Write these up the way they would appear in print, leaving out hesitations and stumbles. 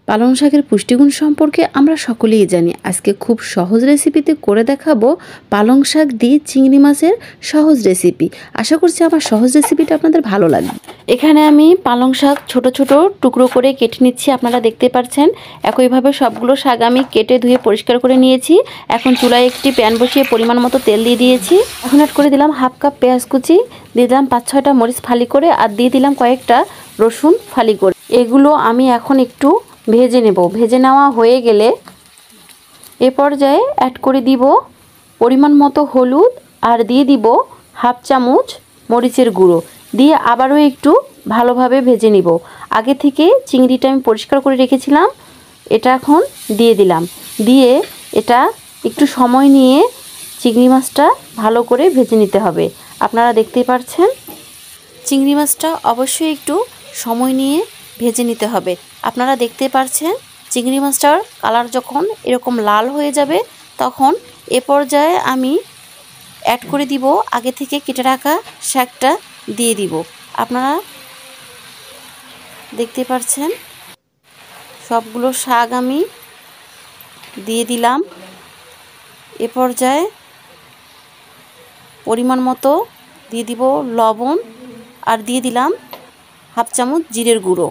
পালং শাকের পুষ্টিগুণ সম্পর্কে আমরা সকলেই জানি। আজকে খুব সহজ রেসিপিতে করে দেখাবো পালং শাক দিয়ে চিংড়ি মাছের সহজ রেসিপি। আশা করছি আমার সহজ রেসিপিটা আপনাদের ভালো লাগবে। এখানে আমি পালং শাক ছোট ছোট টুকরো করে কেটে নিচ্ছি, আপনারা দেখতে পাচ্ছেন। একইভাবে সবগুলো শাক আমি কেটে ধুয়ে পরিষ্কার করে নিয়েছি। এখন চুলায় একটি প্যান বসিয়ে পরিমাণ মতো তেল দিয়ে দিয়েছি। এখন অ্যাড করে দিলাম হাফ কাপ পেঁয়াজ কুচি, দিয়ে দিলাম 5-6টা মরিচ ফালি করে, আর দিয়ে দিলাম কয়েকটা রসুন ফালি করে। এগুলো আমি এখন একটু ভেজে নেব। ভেজে নেওয়া হয়ে গেলে এ পর্যায়ে অ্যাড করে দিব পরিমাণ মতো হলুদ, আর দিয়ে দিব হাফ চামচ মরিচের গুঁড়ো, দিয়ে আবারও একটু ভালোভাবে ভেজে নিব। আগে থেকে চিংড়িটা আমি পরিষ্কার করে রেখেছিলাম, এটা এখন দিয়ে দিলাম। দিয়ে এটা একটু সময় নিয়ে চিংড়ি মাছটা ভালো করে ভেজে নিতে হবে। আপনারা দেখতেই পাচ্ছেন চিংড়ি মাছটা অবশ্যই একটু সময় নিয়ে ভেজে নিতে হবে। আপনারা দেখতে পাচ্ছেন চিংড়ি মাছটার কালার যখন এরকম লাল হয়ে যাবে, তখন এ পর্যায়ে আমি অ্যাড করে দিব আগে থেকে কেটে রাখা শাকটা দিয়ে দিব। আপনারা দেখতে পাচ্ছেন সবগুলো শাক আমি দিয়ে দিলাম। এ পর্যায়ে পরিমাণ মতো দিয়ে দিব লবণ, আর দিয়ে দিলাম হাফ চামচ জিরের গুঁড়ো।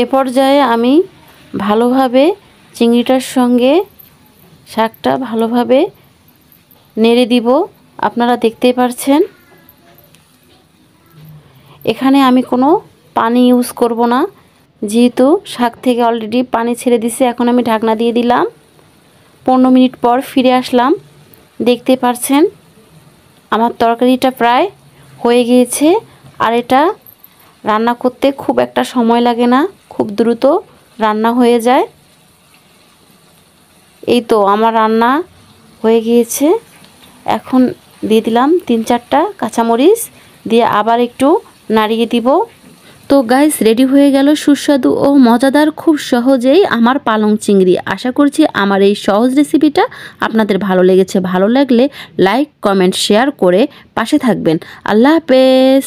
এ পর্যায়ে আমি ভালোভাবে চিংড়িটার সঙ্গে শাকটা ভালোভাবে নেড়ে দিব। আপনারা দেখতেই পাচ্ছেন এখানে আমি কোনো পানি ইউজ করব না, যেহেতু শাক থেকে অলরেডি পানি ছেড়ে দিছে। এখন আমি ঢাকনা দিয়ে দিলাম। 15 মিনিট পর ফিরে আসলাম। দেখতে পাচ্ছেন আমার তরকারিটা প্রায় হয়ে গিয়েছে। আর এটা রান্না করতে খুব একটা সময় লাগে না, খুব দ্রুত রান্না হয়ে যায়। এই তো আমার রান্না হয়ে গিয়েছে। এখন দিয়ে দিলাম 3-4টা কাঁচামরিচ, দিয়ে আবার একটু নাড়িয়ে দিব। তো গাইস, রেডি হয়ে গেল সুস্বাদু ও মজাদার খুব সহজেই আমার পালং চিংড়ি। আশা করছি আমার এই সহজ রেসিপিটা আপনাদের ভালো লেগেছে। ভালো লাগলে লাইক, কমেন্ট, শেয়ার করে পাশে থাকবেন। আল্লাহ হাফেজ।